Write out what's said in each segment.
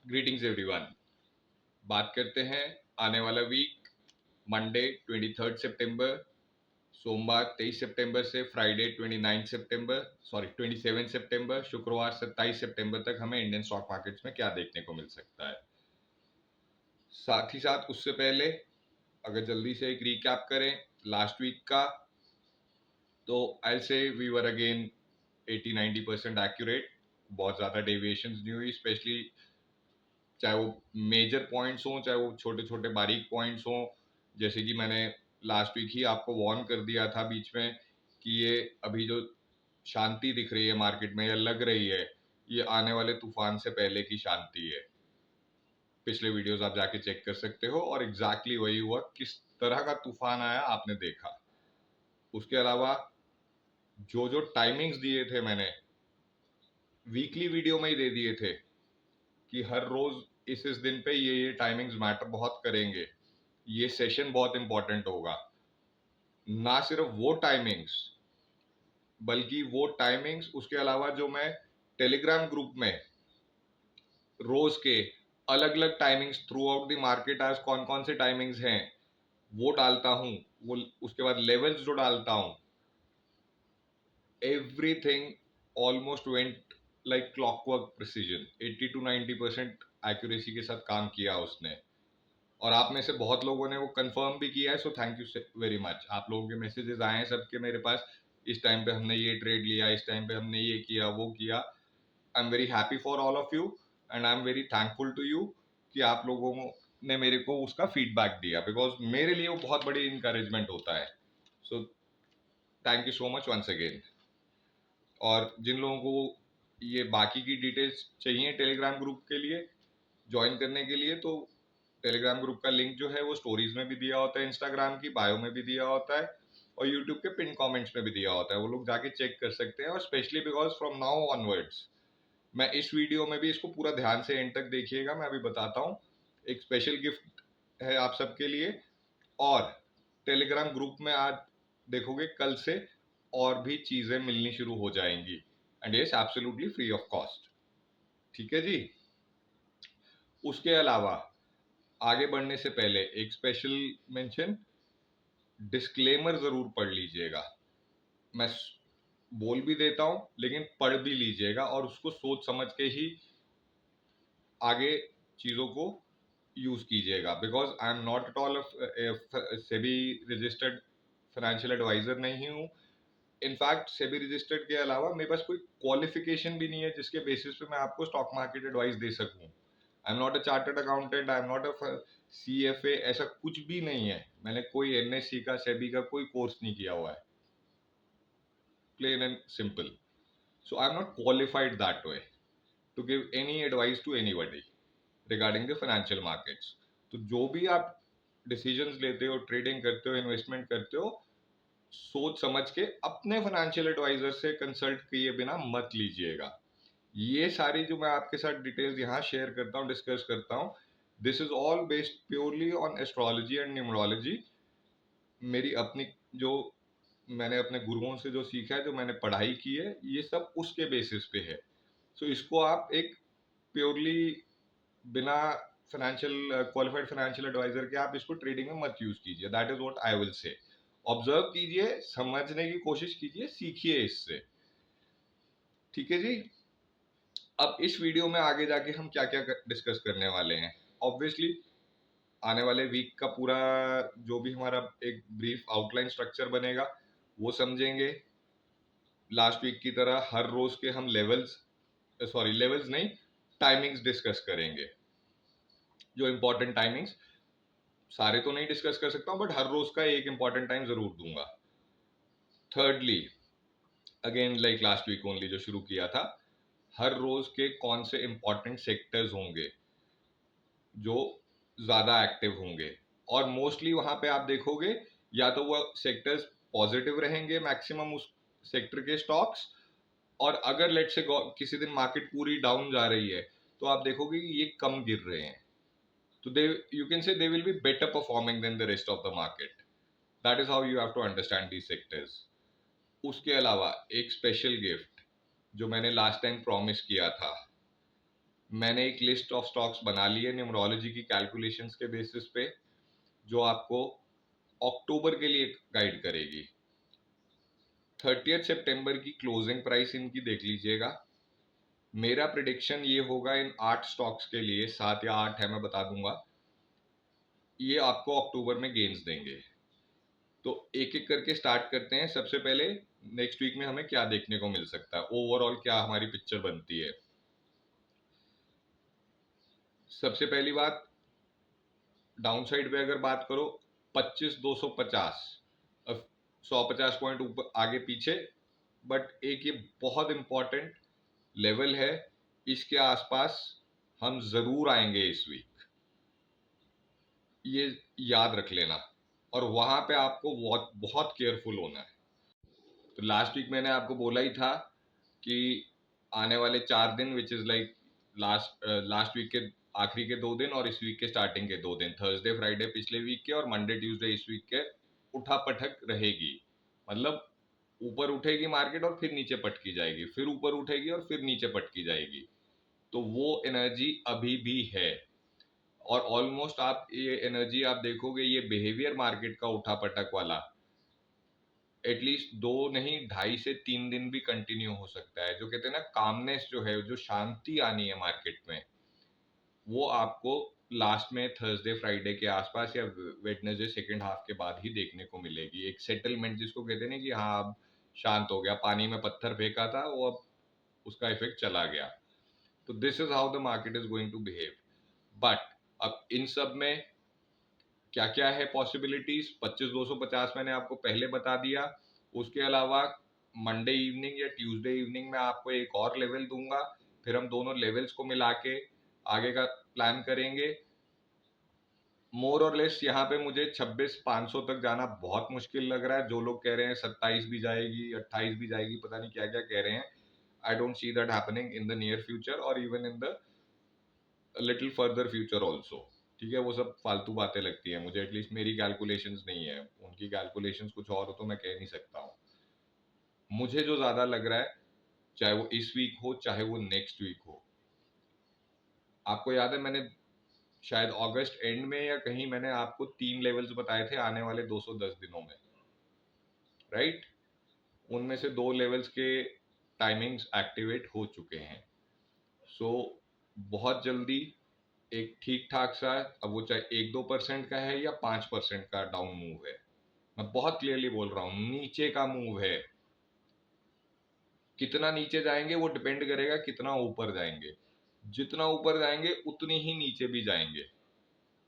Greetings everyone. बात करते हैं आने वाला वीक, मंडे 23 सितंबर, सोमवार 23 सितंबर से फ्राइडे 27 सितंबर, शुक्रवार 27 सितंबर तक हमें इंडियन स्टॉक मार्केट्स में क्या देखने को मिल सकता है। साथ ही साथ उससे पहले अगर जल्दी से एक रिकैप करें लास्ट वीक का, तो आई से वी वर अगेन 80-90% एक्यूरेट। बहुत ज़्यादा डेविएशंस नहीं हुई, स्पेशली चाहे वो मेजर पॉइंट्स हों, चाहे वो छोटे छोटे बारीक पॉइंट्स हों। जैसे कि मैंने लास्ट वीक ही आपको वार्न कर दिया था बीच में कि ये अभी जो शांति दिख रही है मार्केट में या लग रही है, ये आने वाले तूफान से पहले की शांति है। पिछले वीडियोस आप जाके चेक कर सकते हो और एग्जैक्टली वही हुआ। किस तरह का तूफान आया आपने देखा। उसके अलावा जो जो टाइमिंग्स दिए थे मैंने वीकली वीडियो में ही दे दिए थे कि हर रोज इस दिन पे ये टाइमिंग्स मैटर बहुत करेंगे, ये सेशन बहुत इंपॉर्टेंट होगा। ना सिर्फ वो टाइमिंग्स, बल्कि वो टाइमिंग्स उसके अलावा जो मैं टेलीग्राम ग्रुप में रोज के अलग अलग timings through out the market आज कौन कौन से टाइमिंग्स हैं वो डालता हूँ। वो उसके बाद लेवल्स जो डालता हूँ, everything almost went like clockwork precision. 80 to 90% accuracy के साथ काम किया उसने। और आप में से बहुत लोगों ने वो कंफर्म भी किया है, so thank you very much. आप लोगों के मैसेजेस आए हैं सबके मेरे पास, इस टाइम पे हमने ये ट्रेड लिया, इस टाइम पे हमने ये किया वो किया। I am very happy for all of you and I am very thankful to you कि आप लोगों ने मेरे को उसका फीडबैक दिया, बिकॉज मेरे लिए वो बहुत बड़ी इंकरेजमेंट होता है। So thank you so much once again. और जिन लोगों को ये बाकी की डिटेल्स चाहिए टेलीग्राम ग्रुप के लिए ज्वाइन करने के लिए, तो टेलीग्राम ग्रुप का लिंक जो है वो स्टोरीज में भी दिया होता है, इंस्टाग्राम की बायो में भी दिया होता है और यूट्यूब के पिन कमेंट्स में भी दिया होता है। वो लोग जाके चेक कर सकते हैं। और specially because from now onwards मैं इस वीडियो में भी इसको पूरा ध्यान से एंड तक देखिएगा। मैं अभी बताता हूँ, एक स्पेशल गिफ्ट है आप सबके लिए। और टेलीग्राम ग्रुप में आज देखोगे कल से और भी चीजें मिलनी शुरू हो जाएंगी and yes absolutely free of cost. ठीक है जी। उसके अलावा आगे बढ़ने से पहले एक स्पेशल मेंशन, डिस्क्लेमर जरूर पढ़ लीजिएगा। मैं बोल भी देता हूं लेकिन पढ़ भी लीजिएगा और उसको सोच समझ के ही आगे चीजों को यूज कीजिएगा। Because I am not at all SEBI registered financial advisor नहीं हूँ। इनफैक्ट सेबी रजिस्टर्ड के अलावा मेरे पास कोई क्वालिफिकेशन भी नहीं है जिसके बेसिस पे मैं आपको स्टॉक मार्केट एडवाइस दे सकूं। आई am not a chartered accountant, I am not a CFA, ऐसा कुछ भी नहीं है। मैंने कोई NSE का सेबी का कोई कोर्स नहीं किया हुआ है, plain and simple. So I am not qualified that way to give any advice to anybody regarding the financial markets. तो जो भी आप डिसीजंस लेते हो, ट्रेडिंग करते हो, इन्वेस्टमेंट करते हो, सोच समझ के अपने फाइनेंशियल एडवाइजर से कंसल्ट किए बिना मत लीजिएगा। ये सारी जो मैं आपके साथ डिटेल्स यहाँ शेयर करता हूँ, डिस्कस करता हूँ, this is all based purely on astrology and numerology. मेरी अपनी जो मैंने अपने गुरुओं से जो सीखा है, जो मैंने पढ़ाई की है, ये सब उसके बेसिस पे है। सो इसको आप एक प्योरली बिना फाइनेंशियल क्वालिफाइड फाइनेंशियल एडवाइजर के आप इसको ट्रेडिंग में मत यूज कीजिए। That is what I will say. Observe कीजिए, समझने की कोशिश कीजिए, सीखिए इससे। ठीक है जी। अब इस वीडियो में आगे जाके हम क्या क्या डिस्कस करने वाले हैं। ऑब्वियसली आने वाले वीक का पूरा जो भी हमारा एक ब्रीफ आउटलाइन स्ट्रक्चर बनेगा वो समझेंगे। लास्ट वीक की तरह हर रोज के हम लेवल्स नहीं, टाइमिंग्स डिस्कस करेंगे। जो इंपॉर्टेंट टाइमिंग्स, सारे तो नहीं डिस्कस कर सकता हूं बट हर रोज का एक इंपॉर्टेंट टाइम जरूर दूंगा। Thirdly, again like last week only जो शुरू किया था, हर रोज के कौन से इंपॉर्टेंट सेक्टर्स होंगे जो ज्यादा एक्टिव होंगे। और मोस्टली वहां पे आप देखोगे या तो वो सेक्टर्स पॉजिटिव रहेंगे मैक्सिमम उस सेक्टर के स्टॉक्स। और अगर लेट से किसी दिन मार्केट पूरी डाउन जा रही है तो आप देखोगे कि ये कम गिर रहे हैं, तो दे you can say they will be better performing than the rest of the market. That is how you have to understand these sectors. उसके अलावा एक स्पेशल गिफ्ट जो मैंने लास्ट टाइम प्रॉमिस किया था, मैंने एक लिस्ट ऑफ स्टॉक्स बना ली है न्यूमरोलॉजी की कैलकुलेशंस के बेसिस पे, जो आपको अक्टूबर के लिए गाइड करेगी। 30 सितंबर की क्लोजिंग प्राइस इनकी देख लीजिएगा। मेरा प्रिडिक्शन ये होगा इन 8 स्टॉक्स के लिए, 7 या 8 है मैं बता दूंगा, ये आपको अक्टूबर में गेन्स देंगे। तो एक एक करके स्टार्ट करते हैं। सबसे पहले नेक्स्ट वीक में हमें क्या देखने को मिल सकता है, ओवरऑल क्या हमारी पिक्चर बनती है। सबसे पहली बात, डाउन साइड पे अगर बात करो 25,250, अब 150 पॉइंट ऊपर आगे पीछे, बट एक ये बहुत इंपॉर्टेंट लेवल है, इसके आसपास हम जरूर आएंगे इस वीक, ये याद रख लेना। और वहां पे आपको बहुत बहुत केयरफुल होना है। तो लास्ट वीक मैंने आपको बोला ही था कि आने वाले 4 दिन, which is like last week के आखिरी के 2 दिन और इस वीक के स्टार्टिंग के 2 दिन, थर्सडे फ्राइडे पिछले वीक के और मंडे ट्यूसडे इस वीक के, उठा पटक रहेगी। मतलब ऊपर उठेगी मार्केट और फिर नीचे पटकी जाएगी, फिर ऊपर उठेगी और फिर नीचे पटकी जाएगी। तो वो एनर्जी अभी भी है। और ऑलमोस्ट आप ये एनर्जी आप देखोगे, ये बिहेवियर मार्केट का उठा पटक वाला एटलीस्ट 2 नहीं 2.5 से 3 दिन भी कंटिन्यू हो सकता है। जो कहते हैं ना कामनेस, जो है, जो शांति आनी है मार्केट में, वो आपको लास्ट में थर्सडे फ्राइडे के आसपास या वेडनेसडे सेकेंड हाफ के बाद ही देखने को मिलेगी। एक सेटलमेंट जिसको कहते हैं ना कि हाँ अब शांत हो गया, पानी में पत्थर फेंका था वो अब उसका इफेक्ट चला गया। तो this is how the market is going to behave. But अब इन सब में क्या क्या है पॉसिबिलिटीज, 25,250 मैंने आपको पहले बता दिया। उसके अलावा मंडे इवनिंग या ट्यूसडे इवनिंग में आपको एक और लेवल दूंगा, फिर हम दोनों लेवल्स को मिला के आगे का प्लान करेंगे। मोर और लेस यहाँ पे मुझे 26,500 तक जाना बहुत मुश्किल लग रहा है। जो लोग कह रहे हैं 27 भी जाएगी, 28 भी जाएगी, पता नहीं क्या क्या कह रहे हैं, I don't see that happening in the near future और even in the little further future also. ठीक है, वो सब फालतू बातें लगती है मुझे, एटलीस्ट मेरी कैलकुलेशंस नहीं है, उनकी कैलकुलेशंस कुछ और हो तो मैं कह नहीं सकता हूँ। मुझे जो ज्यादा लग रहा है, चाहे वो इस वीक हो चाहे वो नेक्स्ट वीक हो, आपको याद है मैंने शायद अगस्त एंड में या कहीं मैंने आपको 3 लेवल्स बताए थे आने वाले 210 दिनों में, राइट? उनमें से 2 लेवल्स के टाइमिंग्स एक्टिवेट हो चुके हैं। सो बहुत जल्दी एक ठीक ठाक सा, अब वो चाहे 1-2% का है या 5% का डाउन मूव है, मैं बहुत क्लियरली बोल रहा हूँ, नीचे का मूव है। कितना नीचे जाएंगे वो डिपेंड करेगा कितना ऊपर जाएंगे। जितना ऊपर जाएंगे उतनी ही नीचे भी जाएंगे।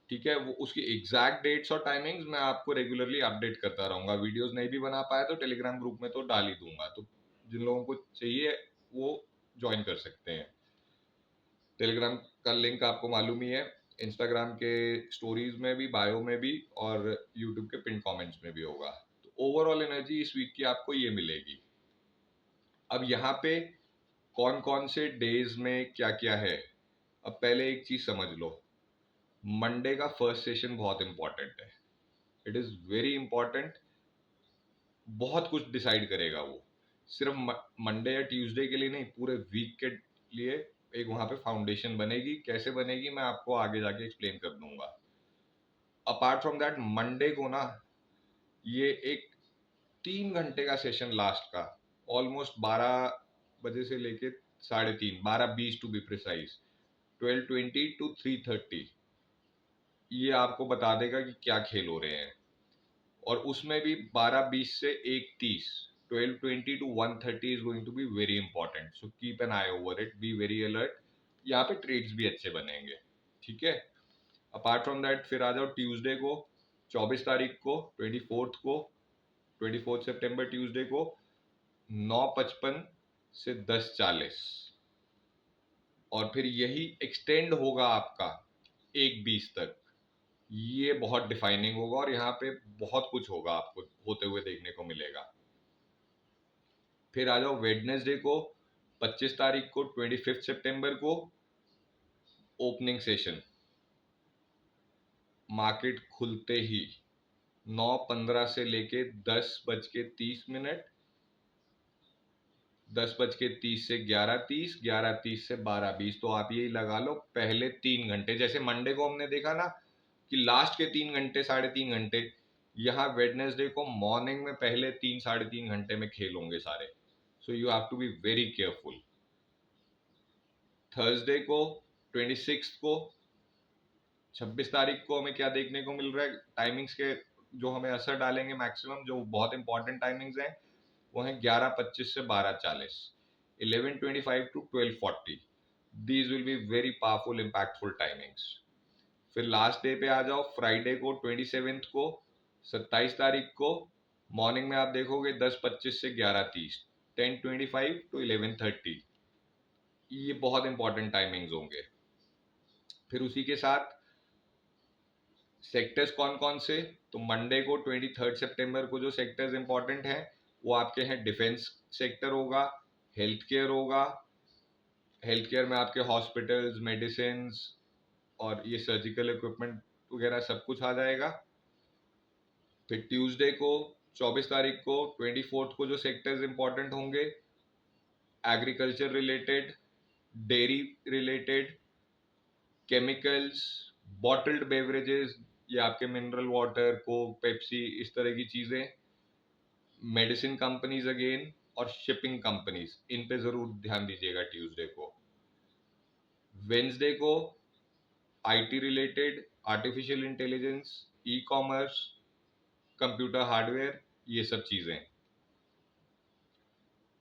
ठीक है, वो उसकी एग्जैक्ट डेट्स और टाइमिंग्स मैं आपको रेगुलरली अपडेट करता रहूंगा। वीडियोस नहीं भी बना पाया तो टेलीग्राम ग्रुप में तो डाल ही दूंगा, तो जिन लोगों को चाहिए वो ज्वाइन कर सकते हैं। टेलीग्राम का लिंक आपको मालूम ही है, इंस्टाग्राम के स्टोरीज में भी, बायो में भी, और यूट्यूब के पिन कमेंट्स में भी होगा। तो ओवरऑल एनर्जी इस वीक की आपको ये मिलेगी। अब यहाँ पे कौन कौन से डेज में क्या क्या है, अब पहले एक चीज समझ लो, मंडे का फर्स्ट सेशन बहुत इंपॉर्टेंट है। इट इज वेरी इंपॉर्टेंट, बहुत कुछ डिसाइड करेगा वो। सिर्फ मंडे या ट्यूसडे के लिए नहीं, पूरे वीक के लिए एक वहां पे फाउंडेशन बनेगी। कैसे बनेगी मैं आपको आगे जाके एक्सप्लेन कर दूंगा। अपार्ट फ्रॉम दैट, मंडे को ना ये एक 3 घंटे का सेशन लास्ट का, ऑलमोस्ट 12 बजे से लेके 3:30, 12:20 टू बी प्रिसाइज, 12:20 to 3:30, ये आपको बता देगा कि क्या खेल हो रहे हैं। और उसमें भी 12:20 से 1:30, 12:20 to 1:30 is going to be very important, so keep an eye over it, be very alert. यहाँ पे ट्रेड्स भी अच्छे बनेंगे। ठीक है, अपार्ट फ्रॉम दैट फिर आ जाओ ट्यूसडे को, 24 तारीख को, 24 सितंबर ट्यूसडे को, 9:55 से 10:40, और फिर यही एक्सटेंड होगा आपका 1:20 तक। ये बहुत डिफाइनिंग होगा और यहाँ पे बहुत कुछ होगा आपको होते हुए देखने को मिलेगा। फिर आ जाओ वेडनेसडे को, 25 तारीख को, 25 सितंबर को, ओपनिंग सेशन, मार्केट खुलते ही 9:15 से लेके 10:30, 10:30 से 11:30, 11:30 से 12:20, तो आप यही लगा लो पहले 3 घंटे। जैसे मंडे को हमने देखा ना कि लास्ट के 3 घंटे, 3.5 घंटे, यहाँ वेडनेसडे को मॉर्निंग में पहले 3-3.5 घंटे में खेल होंगे सारे। So you have to be very careful. Thursday को 26 को, 26 तारीख को हमें क्या देखने को मिल रहा है? टाइमिंग्स के जो हमें असर डालेंगे मैक्सिमम, जो बहुत इंपॉर्टेंट टाइमिंग्स हैं, वो है 11:25 से 12:40, 11:25 to 12:40। These will be very powerful impactful timings. फिर लास्ट डे पे आ जाओ, फ्राइडे को 27 को, 27 तारीख को, मॉर्निंग में आप देखोगे 10:25 से 11:30, 10:25 to 11:30। ये बहुत इंपॉर्टेंट टाइमिंग्स होंगे। फिर उसी के साथ सेक्टर्स कौन कौन से? तो मंडे को 23 सितंबर को जो सेक्टर्स इंपॉर्टेंट हैं वो आपके हैं, डिफेंस सेक्टर होगा, हेल्थ केयर होगा। हेल्थ केयर में आपके हॉस्पिटल्स, मेडिसिन और ये सर्जिकल इक्विपमेंट वगैरह सब कुछ आ जाएगा। फिर ट्यूसडे को 24 तारीख को, 24th को जो सेक्टर्स इंपॉर्टेंट होंगे, agriculture related, dairy related, chemicals, bottled beverages, ये आपके मिनरल वाटर, कोक, पेप्सी, इस तरह की चीज़ें, मेडिसिन कंपनीज अगेन, और शिपिंग कंपनीज, इन पे ज़रूर ध्यान दीजिएगा ट्यूसडे को। वेंसडे को IT related, artificial intelligence, e commerce, computer hardware, ये सब चीज़ें।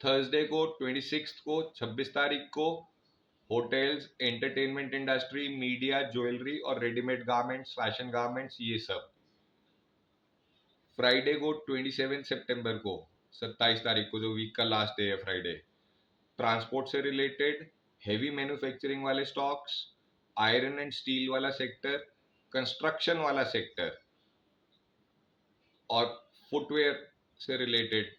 थर्सडे को 26 को, 26 तारीख को, hotels, entertainment industry, media, jewellery और रेडीमेड गारमेंट्स, फैशन गारमेंट्स, ये सब। फ्राइडे को 27 सितंबर को, 27 तारीख को, जो वीक का लास्ट डे है फ्राइडे, ट्रांसपोर्ट से रिलेटेड, हेवी मैन्युफैक्चरिंग वाले स्टॉक्स, आयरन एंड स्टील वाला सेक्टर, कंस्ट्रक्शन वाला सेक्टर, और फुटवेयर से related,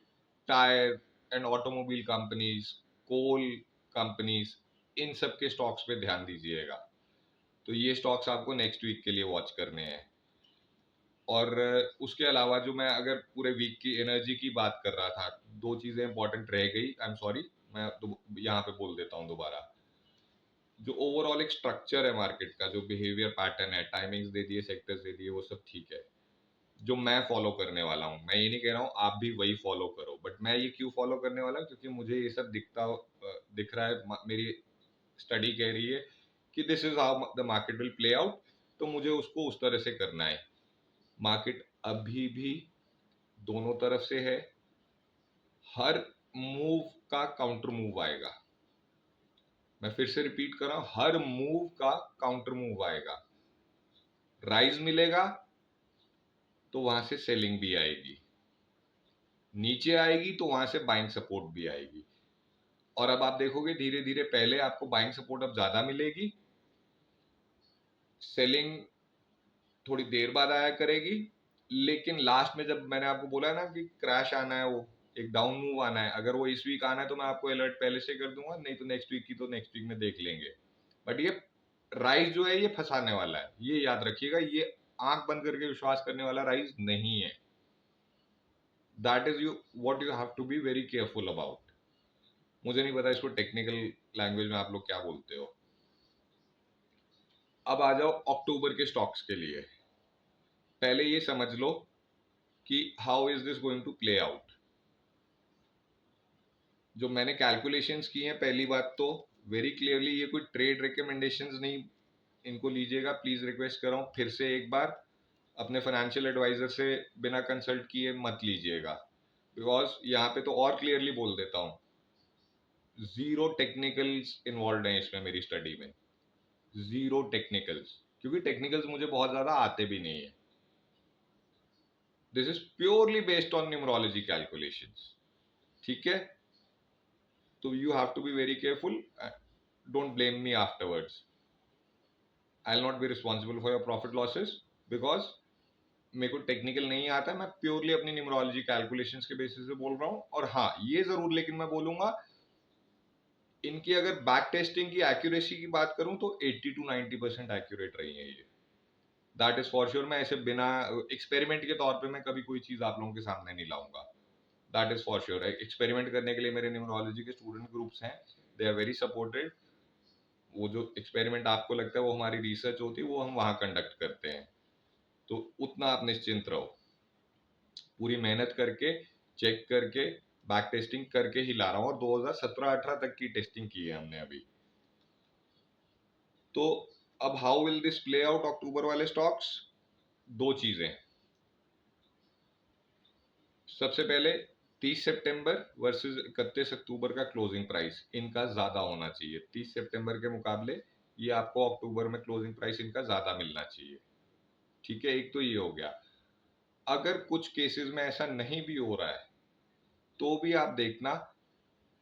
tyre and automobile companies, coal companies, इन सब के स्टॉक्स पे ध्यान दीजिएगा। तो ये स्टॉक्स आपको नेक्स्ट वीक के लिए वॉच करने हैं। और उसके अलावा जो मैं अगर पूरे वीक की एनर्जी की बात कर रहा था, दो चीज़ें इंपॉर्टेंट रह गई, आई एम सॉरी, मैं यहाँ पे बोल देता हूँ दोबारा। जो ओवरऑल एक स्ट्रक्चर है मार्केट का, जो बिहेवियर पैटर्न है, टाइमिंग्स दे दिए, सेक्टर्स दे दिए, वो सब ठीक है। जो मैं फॉलो करने वाला हूँ, मैं ये नहीं कह रहा हूँ आप भी वही फॉलो करो, बट मैं ये क्यों फॉलो करने वाला हूँ? क्योंकि मुझे ये सब दिख रहा है, मेरी स्टडी कह रही है कि this is how the market will play out, तो मुझे उसको उस तरह से करना है। मार्केट अभी भी दोनों तरफ से है, हर मूव का काउंटर मूव आएगा। मैं फिर से रिपीट कर रहा हूं, हर मूव का काउंटर मूव आएगा। राइज मिलेगा तो वहां से सेलिंग भी आएगी, नीचे आएगी तो वहां से बाइंग सपोर्ट भी आएगी। और अब आप देखोगे धीरे धीरे, पहले आपको बाइंग सपोर्ट अब ज्यादा मिलेगी, सेलिंग थोड़ी देर बाद आया करेगी, लेकिन लास्ट में, जब मैंने आपको बोला है ना कि क्रैश आना है, वो एक डाउन मूव आना है, अगर वो इस वीक आना है तो मैं आपको अलर्ट पहले से कर दूंगा, नहीं तो नेक्स्ट वीक की तो नेक्स्ट वीक में देख लेंगे। बट ये राइज जो है ये फंसाने वाला है, ये याद रखिएगा, ये आंख बंद करके विश्वास करने वाला राइज नहीं है। That is you what you have to be very careful about. मुझे नहीं पता इसको टेक्निकल लैंग्वेज में आप लोग क्या बोलते हो। अब आ जाओ अक्टूबर के स्टॉक्स के लिए। पहले ये समझ लो कि how is this going to play out. जो मैंने कैलकुलेशंस की हैं, पहली बात तो वेरी क्लियरली, ये कोई ट्रेड रिकमेंडेशंस नहीं, इनको लीजिएगा प्लीज, रिक्वेस्ट कर रहा हूँ फिर से एक बार, अपने फाइनेंशियल एडवाइजर से बिना कंसल्ट किए मत लीजिएगा, बिकॉज यहाँ पे तो और क्लियरली बोल देता हूँ, जीरो टेक्निकल्स इन्वॉल्व हैं इसमें मेरी स्टडी में, जीरो टेक्निकल्स, क्योंकि टेक्निकल्स मुझे बहुत ज्यादा आते भी नहीं है। This is purely based on numerology calculations, ठीक है? तो you have to be very careful, don't blame me afterwards, I will not be responsible for your profit losses, because मेरे को टेक्निकल नहीं आता, मैं प्योरली अपनी न्यूमरोलॉजी कैलकुलेशंस के बेसिस पे बोल रहा हूँ। और हाँ, ये जरूर लेकिन मैं बोलूंगा, इनकी अगर बैक टेस्टिंग की एक्यूरेसी की बात करूं तो 80 to 90% एक्यूरेट रही है ये, दैट इज फॉर श्योर। मैं ऐसे बिना एक्सपेरिमेंट के तौर पे मैं कभी कोई चीज आप लोगों के सामने नहीं लाऊंगा, that is for sure. Experiment करने के लिए मेरे न्यूमरोलॉजी के स्टूडेंट ग्रुप्स हैं, दे आर वेरी सपोर्टेड। वो जो एक्सपेरिमेंट आपको लगता है वो हमारी रिसर्च होती है, वो हम वहाँ कंडक्ट करते हैं, तो उतना आप निश्चिंत रहो। पूरी मेहनत करके, चेक करके, बैक टेस्टिंग करके ही ला रहा हूँ, और 2017-18 तक की टेस्टिंग की है हमने अभी। तो अब how will this play out October वाले स्टॉक्स? दो चीजें। सबसे पहले 30 सितंबर वर्सेस 31 अक्टूबर का क्लोजिंग प्राइस इनका ज्यादा होना चाहिए। 30 सितंबर के मुकाबले ये आपको अक्टूबर में क्लोजिंग प्राइस इनका ज्यादा मिलना चाहिए। ठीक है, एक तो ये हो गया। अगर कुछ केसेस में ऐसा नहीं भी हो रहा है तो भी आप देखना,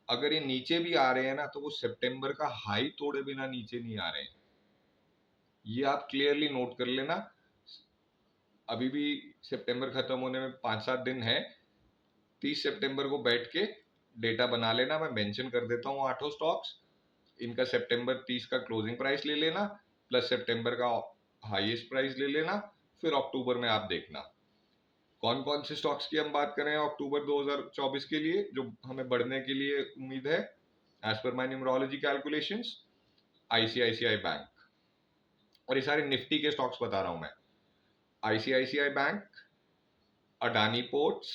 अगर ये नीचे भी आ रहे हैं ना, तो वो सितंबर का हाई तोड़े बिना नीचे नहीं आ रहे हैं। ये आप क्लियरली नोट कर लेना। अभी भी सितंबर खत्म होने में 5-7 दिन है। 30 सितंबर को बैठ के डेटा बना लेना, मैं मेंशन कर देता हूँ 8 स्टॉक्स। इनका सितंबर 30 का क्लोजिंग प्राइस ले लेना, प्लस सितंबर का हाईएस्ट प्राइस ले लेना। फिर अक्टूबर में आप देखना कौन कौन से स्टॉक्स की हम बात करें अक्टूबर 2024 के लिए जो हमें बढ़ने के लिए उम्मीद है as per my numerology calculations. ICICI bank, और ये सारे निफ्टी के स्टॉक्स बता रहा हूं मैं। ICICI bank, Adani ports,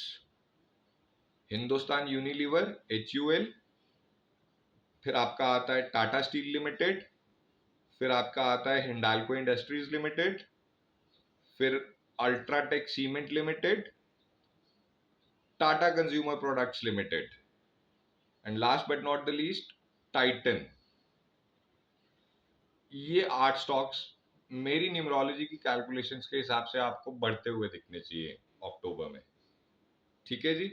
Hindustan Unilever HUL, फिर आपका आता है टाटा स्टील लिमिटेड, फिर आपका आता है हिंडाल्को इंडस्ट्रीज लिमिटेड, फिर UltraTech cement limited, Tata consumer products limited, and last but not the least Titan. ये 8 स्टॉक्स मेरी न्यूमरोलॉजी की कैलकुलेशंस के हिसाब से आपको बढ़ते हुए दिखने चाहिए अक्टूबर में। ठीक है जी,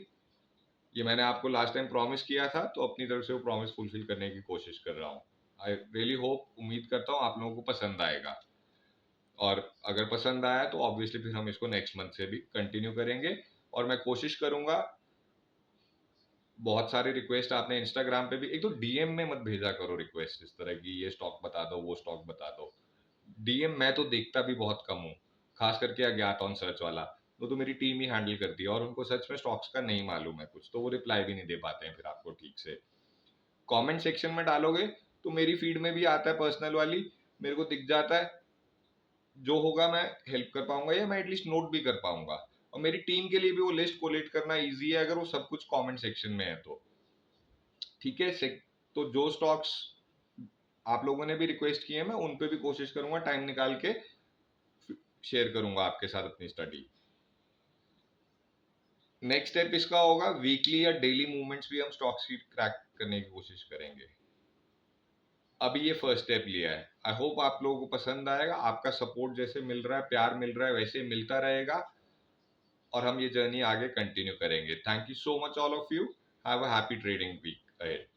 ये मैंने आपको लास्ट टाइम प्रॉमिस किया था, तो अपनी तरफ से वो प्रॉमिस फुलफिल करने की कोशिश कर रहा हूँ। आई रियली होप, उम्मीद करता हूँ आप लोगों को पसंद आएगा, और अगर पसंद आया तो ऑब्वियसली फिर हम इसको नेक्स्ट मंथ से भी कंटिन्यू करेंगे। और मैं कोशिश करूंगा, बहुत सारे रिक्वेस्ट आपने इंस्टाग्राम पे भी, एक तो डीएम में मत भेजा करो रिक्वेस्ट इस तरह की, ये स्टॉक बता दो, वो स्टॉक बता दो। डीएम मैं तो देखता भी बहुत कम हूँ, खास करके अज्ञात ऑन सर्च वाला, वो तो मेरी टीम ही हैंडल करती है, और उनको सच में स्टॉक्स का नहीं मालूम है कुछ, तो वो रिप्लाई भी नहीं दे पाते हैं फिर आपको ठीक से। कमेंट सेक्शन में डालोगे तो मेरी फीड में भी आता है, पर्सनल वाली मेरे को दिख जाता है, जो होगा मैं हेल्प कर पाऊंगा, या मैं एटलीस्ट नोट भी कर पाऊंगा। और मेरी टीम के लिए भी वो लिस्ट कोलेक्ट करना इजी है अगर वो सब कुछ कमेंट सेक्शन में है तो। ठीक है, तो जो स्टॉक्स आप लोगों ने भी रिक्वेस्ट किए हैं मैं उन पे भी कोशिश करूंगा टाइम निकाल के शेयर करूंगा आपके साथ अपनी स्टडी। नेक्स्ट स्टेप इसका होगा, वीकली या डेली मूवमेंट्स भी हम स्टॉक्स की ट्रैक करने की कोशिश करेंगे। अभी ये फर्स्ट स्टेप लिया है, आई होप आप लोगों को पसंद आएगा। आपका सपोर्ट जैसे मिल रहा है, प्यार मिल रहा है, वैसे मिलता रहेगा, और हम ये जर्नी आगे कंटिन्यू करेंगे। Thank you so much all of you, have a happy trading week ahead.